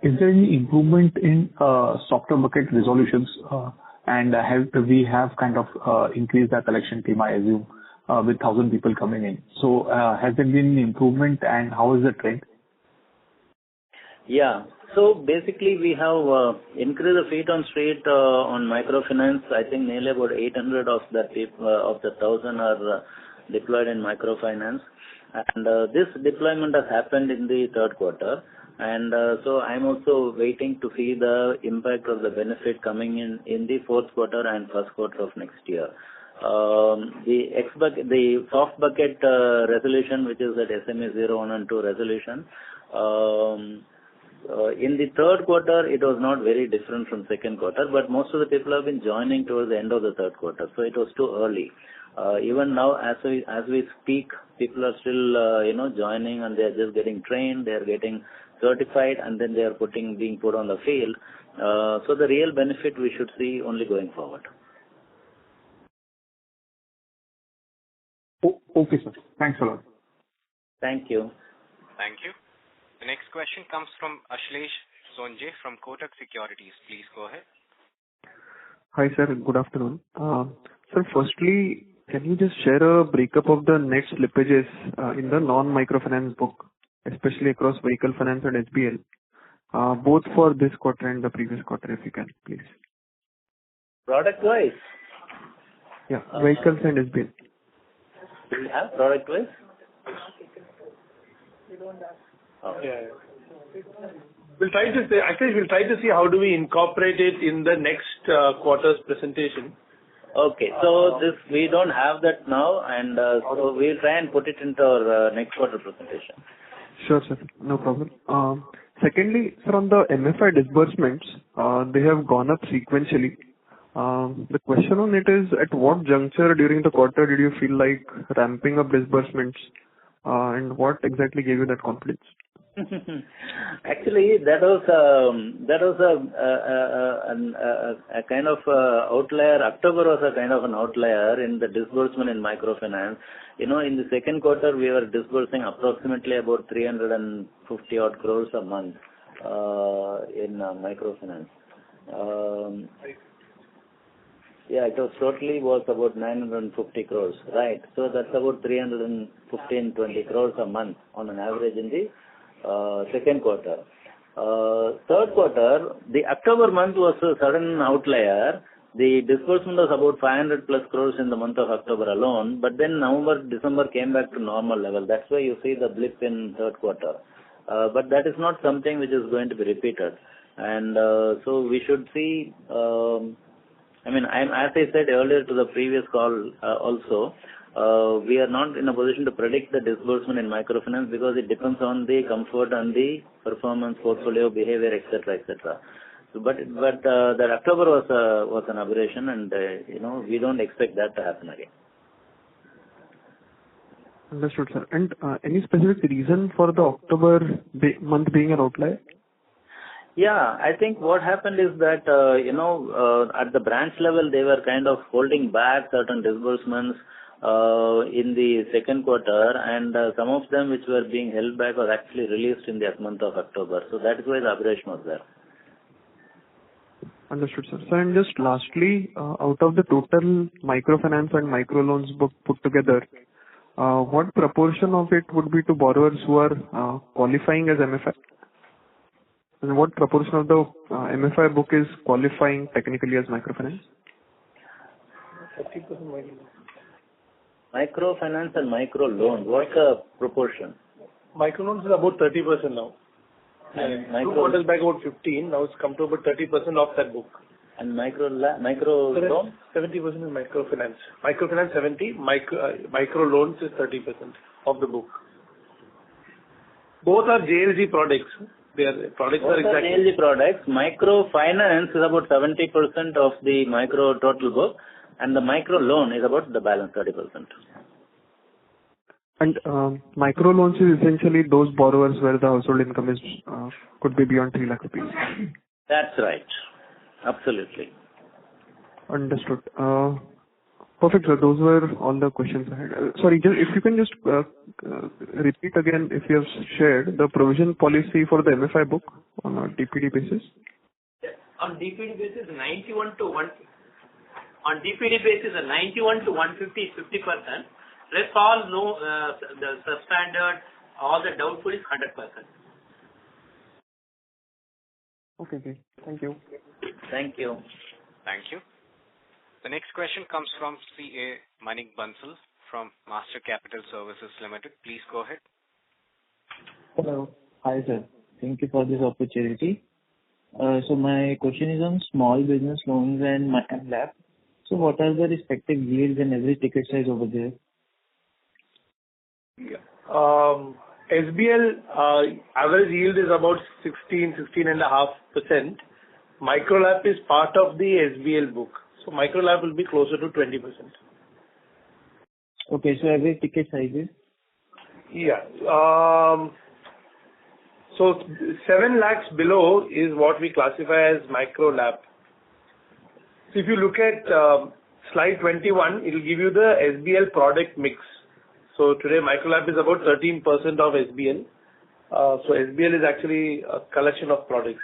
Is there any improvement in softer bucket resolutions? And we have kind of increased our collection team, I assume, with 1,000 people coming in. So has there been any improvement, and how is the trend? Yeah. So basically, we have increased the feet on street on microfinance. I think nearly about 800 of the 1,000 are deployed in microfinance. And this deployment has happened in the third quarter. And so I'm also waiting to see the impact of the benefit coming in the fourth quarter and first quarter of next year. The soft bucket resolution, which is that SMA 0, 1 and 2 resolution, in the third quarter, it was not very different from second quarter, but most of the people have been joining towards the end of the third quarter, so it was too early. Even now, as we speak, people are still joining, and they are just getting trained, they are getting certified, and then they are being put on the field. So the real benefit we should see only going forward. Okay, sir. Thanks a lot. Thank you. Thank you. The next question comes from Ashlesh Sonje from Kotak Securities. Please go ahead. Hi, sir. Good afternoon. Sir, firstly, can you just share a breakup of the net slippages in the non-microfinance book, especially across vehicle finance and SBL, both for this quarter and the previous quarter, if you can, please? Product-wise? Yeah, vehicles and SBL. Do you have product-wise? We don't have. Oh. Yeah. We'll try to see how do we incorporate it in the next quarter's presentation. Okay, so this we don't have that now, and so we'll try and put it into our next quarter presentation. Sure, sir. No problem. Secondly, sir, on the MFI disbursements, they have gone up sequentially. The question on it is, at what juncture during the quarter did you feel like ramping up disbursements, and what exactly gave you that confidence? Actually, that was a kind of outlier. October was a kind of an outlier in the disbursement in microfinance. In the second quarter, we were disbursing approximately about 350 odd crores a month in microfinance. Yeah, it was about 950 crores, right? So that's about 315-20 crores a month on an average in the second quarter. Third quarter, the October month was a sudden outlier. The disbursement was about 500 plus crores in the month of October alone, but then November, December came back to normal level. That's why you see the blip in third quarter. But that is not something which is going to be repeated. And so we should see, as I said earlier to the previous call also, we are not in a position to predict the disbursement in microfinance because it depends on the comfort and the performance, portfolio, behavior, etc., etc. So, but that October was an aberration, and we don't expect that to happen again. Understood, sir. And any specific reason for the October month being an outlier? Yeah, I think what happened is that at the branch level they were kind of holding back certain disbursements in the second quarter, and some of them which were being held back were actually released in the month of October. So that is why the aberration was there. Understood, sir. So, and just lastly, out of the total microfinance and microloans book put together, what proportion of it would be to borrowers who are qualifying as MFI? And what proportion of the MFI book is qualifying technically as microfinance? 30% microfinance and micro loan. What's the proportion? Microloans is about 30% now. And 2 quarters back about 15. Now it's come to about 30% of that book. And micro loan? 70% is microfinance. Microfinance 70. Micro loans is 30% of the book. Both are JLG products. Their products are exactly JLG products. Microfinance is about 70% of the micro total book, and the micro loan is about the balance 30%. And micro loans is essentially those borrowers where the household income is could be beyond 3 lakh rupees. That's right. Absolutely. Understood. Perfect, sir. Those were all the questions I had. Sorry, if you can just repeat again, if you have shared the provision policy for the MFI book on a DPD basis. On DPD basis, 91 to 1. On DPD basis, 91 to 150 is 50%. Rest all the substandard, all the doubtful is 100%. Okay. Thank you. Thank you. Thank you. The next question comes from CA Manik Bansal from Master Capital Services Limited. Please go ahead. Hello. Hi, sir. Thank you for this opportunity. So my question is on small business loans and LAP. So what are the respective yields and average ticket size over there? SBL average yield is about 16.5%. Micro-LAP is part of the SBL book. So Micro-LAP will be closer to 20%. Okay, so average ticket size is? Yeah. So 7 lakhs below is what we classify as Micro-LAP. So if you look at slide 21, it will give you the SBL product mix. So today Micro-LAP is about 13% of SBL. So SBL is actually a collection of products.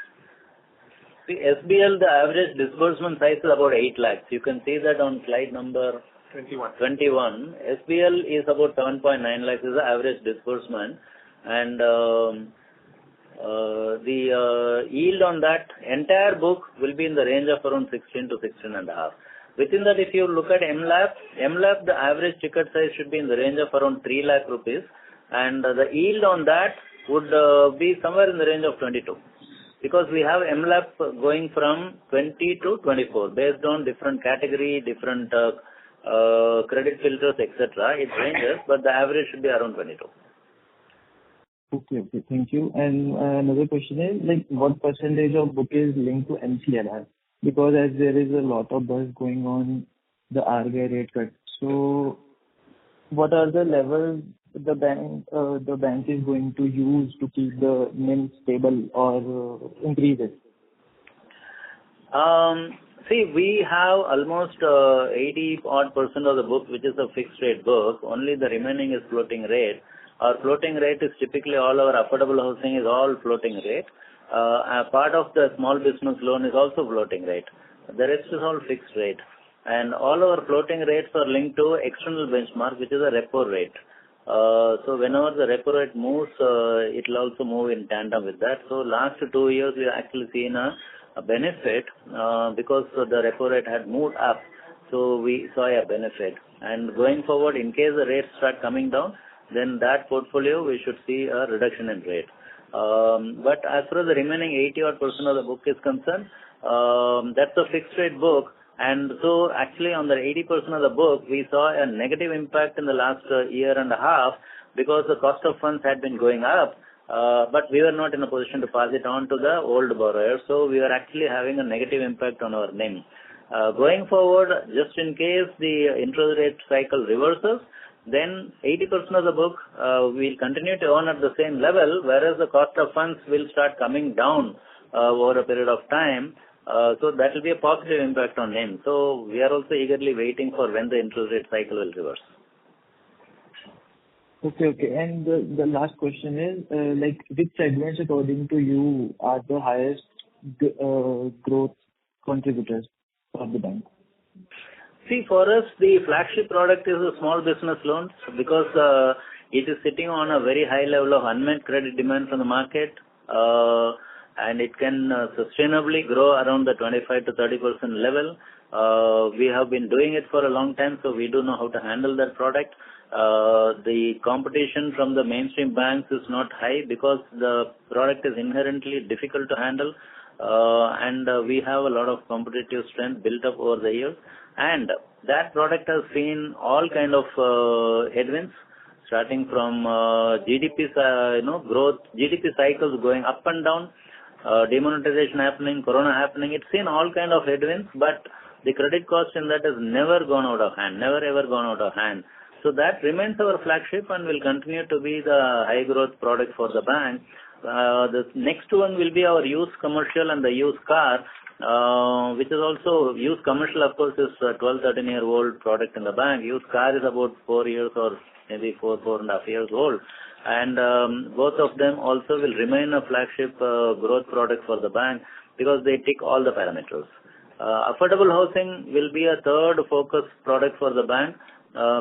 The SBL, the average disbursement size is about 8 lakhs. You can see that on slide number 21. SBL is about 7.9 lakhs is the average disbursement, and the yield on that entire book will be in the range of around 16 to 16.5. Within that, if you look at MLAP, the average ticket size should be in the range of around 3 lakh rupees, and the yield on that would be somewhere in the range of 22. Because we have MLAP going from 20 to 24 based on different category, different credit filters, etc. It ranges, but the average should be around 22. Okay, thank you. And another question is, like, what percentage of book is linked to MCLR? Because as there is a lot of buzz going on the RBI rate cut, so what are the levels the bank is going to use to keep the NIM stable or increase it? See, we have almost 80% of the book which is a fixed rate book. Only the remaining is floating rate. Our floating rate is typically all our affordable housing is all floating rate. A part of the small business loan is also floating rate. The rest is all fixed rate. And all our floating rates are linked to external benchmark, which is a repo rate. So whenever the repo rate moves, it will also move in tandem with that. So last 2 years, we have actually seen a benefit because the repo rate had moved up. So we saw a benefit. And going forward, in case the rates start coming down, then that portfolio we should see a reduction in rate. But as far as the remaining 80% of the book is concerned, that's a fixed rate book. And so actually on the 80% of the book, we saw a negative impact in the last year and a half because the cost of funds had been going up. But we were not in a position to pass it on to the old borrowers. So we were actually having a negative impact on our NIM. Going forward, just in case the interest rate cycle reverses, then 80% of the book will continue to earn at the same level, whereas the cost of funds will start coming down over a period of time. So that will be a positive impact on NIM. So we are also eagerly waiting for when the interest rate cycle will reverse. Okay. And the last question is, like, which segments according to you are the highest growth contributors of the bank? See, for us, the flagship product is a small business loans because it is sitting on a very high level of unmet credit demand from the market. And it can sustainably grow around the 25 to 30% level. We have been doing it for a long time, so we do know how to handle that product. The competition from the mainstream banks is not high because the product is inherently difficult to handle. And we have a lot of competitive strength built up over the years. And that product has seen all kind of headwinds, starting from GDP, growth, GDP cycles going up and down. Demonetization happening, corona happening, it's seen all kind of headwinds, but the credit cost in that has never gone out of hand, never ever gone out of hand. So that remains our flagship and will continue to be the high growth product for the bank. The next one will be our used commercial and the used car, which is also used commercial, of course, is a 12-13-year-old product in the bank. Used car is about 4 years or maybe 4.5 years old. And both of them also will remain a flagship growth product for the bank because they tick all the parameters. Affordable housing will be a third focus product for the bank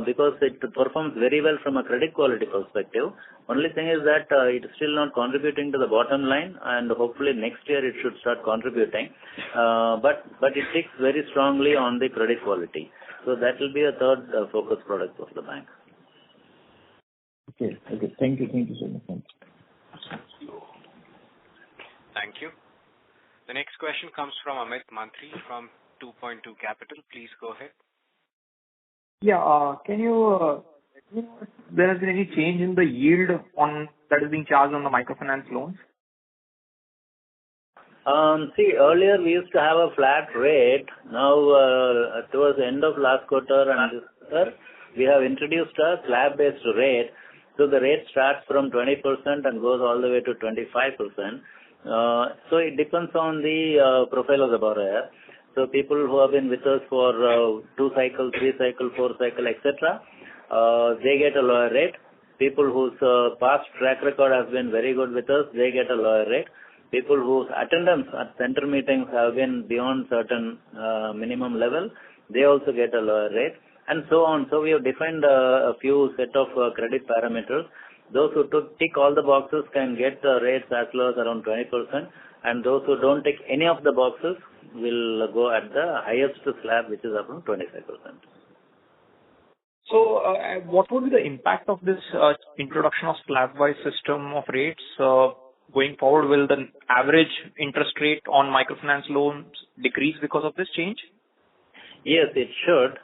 because it performs very well from a credit quality perspective. Only thing is that it is still not contributing to the bottom line, and hopefully next year it should start contributing. But it ticks very strongly on the credit quality. So that will be a third focus product of the bank. Okay. Thank you so much. Thank you. The next question comes from Amit Mantri from 2Point2 Capital. Please go ahead. Yeah. Can you let me know if there has been any change in the yield on that is being charged on the microfinance loans? See, earlier we used to have a flat rate. Now, towards the end of last quarter and this quarter, we have introduced a slab-based rate. So the rate starts from 20% and goes all the way to 25%. So it depends on the profile of the borrower. So people who have been with us for 2 cycles, 3 cycles, 4 cycles, etc., they get a lower rate. People whose past track record has been very good with us, they get a lower rate. People whose attendance at center meetings have been beyond certain minimum level, they also get a lower rate, and so on. So we have defined a few set of credit parameters. Those who tick all the boxes can get rates as low as around 20%, and those who don't tick any of the boxes will go at the highest slab, which is around 25%. So, what would be the impact of this introduction of slab-wise system of rates going forward? Will the average interest rate on microfinance loans decrease because of this change? Yes, it should.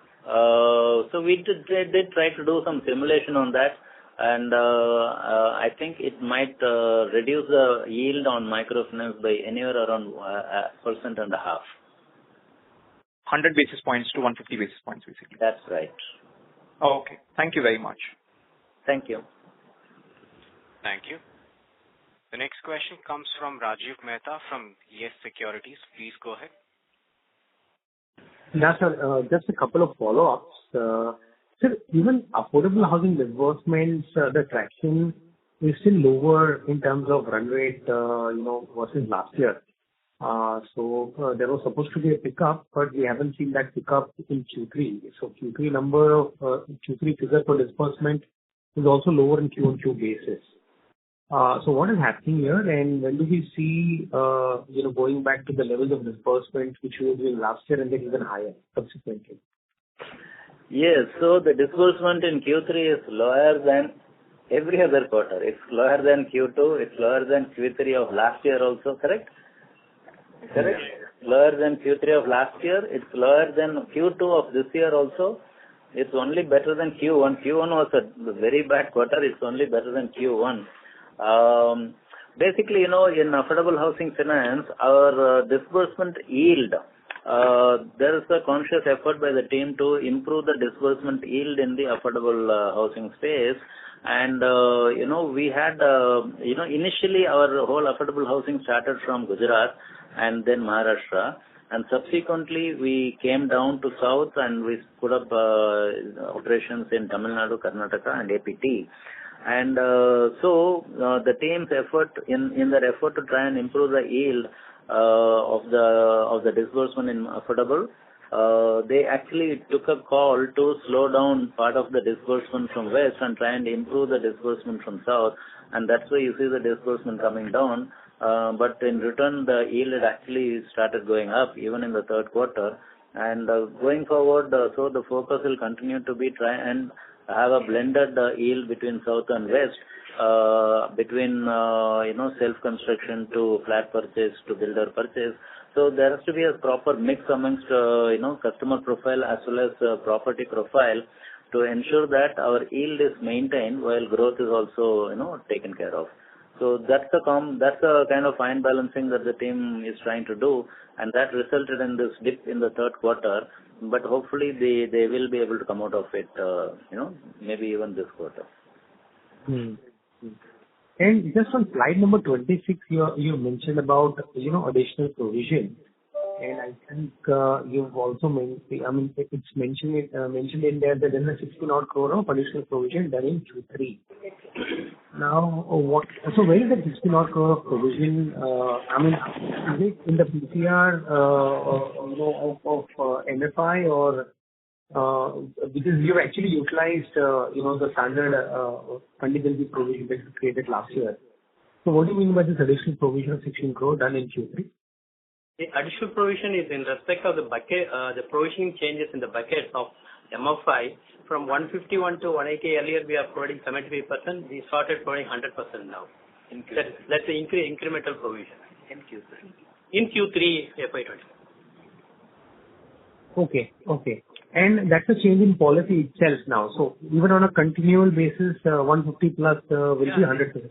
So we did try to do some simulation on that, and I think it might reduce the yield on microfinance by anywhere around 1.5%. 100 basis points to 150 basis points, basically. That's right. Okay. Thank you very much. Thank you. Thank you. The next question comes from Rajiv Mehta from Yes Securities. Please go ahead. Yeah, sir. Just a couple of follow-ups. Sir, even affordable housing disbursements, the traction is still lower in terms of run rate, versus last year. So there was supposed to be a pickup, but we haven't seen that pickup in Q3. So Q3 figure for disbursement is also lower in Q-on-Q basis. So what is happening here, and when do we see, going back to the levels of disbursement which we were doing last year and then even higher subsequently? Yes. So the disbursement in Q3 is lower than every other quarter. It's lower than Q2. It's lower than Q3 of last year also, correct? Correct. Yeah. Lower than Q3 of last year. It's lower than Q2 of this year also. It's only better than Q1. Q1 was a very bad quarter. It's only better than Q1. Basically, in affordable housing finance, our disbursement yield, there is a conscious effort by the team to improve the disbursement yield in the affordable housing space. And, we had, initially our whole affordable housing started from Gujarat and then Maharashtra. And subsequently, we came down to South and we put up operations in Tamil Nadu, Karnataka and APT. And so the team's effort, in their effort to try and improve the yield of the disbursement in affordable, they actually took a call to slow down part of the disbursement from West and try and improve the disbursement from South. And that's why you see the disbursement coming down. But in return, the yield had actually started going up even in the third quarter. And going forward, so the focus will continue to be try and have a blended yield between South and West, between self-construction to flat purchase to builder purchase. So there has to be a proper mix amongst customer profile as well as property profile to ensure that our yield is maintained while growth is also taken care of. So that's a kind of fine balancing that the team is trying to do, and that resulted in this dip in the third quarter. But hopefully they will be able to come out of it, maybe even this quarter. And just on slide number 26, you mentioned about additional provision, and I think you've also mentioned. It's mentioned in there that there is a 16 crore of additional provision done in Q3. Now, so where is that 16 crore of provision? Is it in the PCR of MFI, or because you've actually utilized the standard contingency provision that you created last year? So what do you mean by this additional provision of 16 crore done in Q3? The additional provision is in respect of the bucket, the provisioning changes in the buckets of MFI from 151 to 180. Earlier we are providing 75%. We started providing 100% now. That's the incremental provision. In Q3. In Q3 FY24. Okay. And that's a change in policy itself now. So even on a continual basis, 150 plus will be 100%.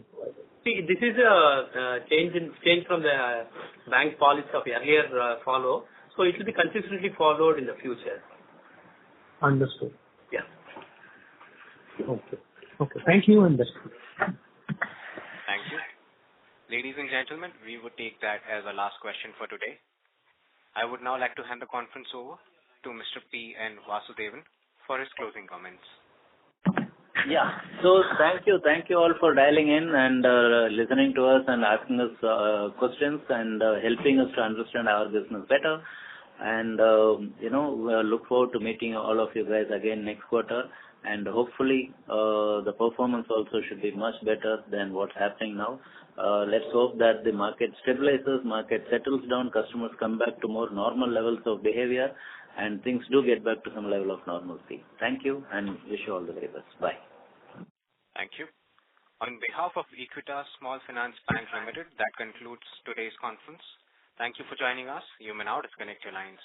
See, this is a change from the bank policy of earlier follow. So it will be consistently followed in the future. Understood. Yeah. Okay. Thank you. Understood. Thank you. Ladies and gentlemen, we would take that as a last question for today. I would now like to hand the conference over to Mr. P. N. Vasudevan for his closing comments. Yeah. So thank you all for dialing in and listening to us and asking us questions and helping us to understand our business better. And we look forward to meeting all of you guys again next quarter. And hopefully the performance also should be much better than what's happening now. Let's hope that the market stabilizes, market settles down, customers come back to more normal levels of behavior, and things do get back to some level of normalcy. Thank you, and wish you all the very best. Bye. Thank you. On behalf of Equitas Small Finance Bank Limited, that concludes today's conference. Thank you for joining us. You may now disconnect your lines.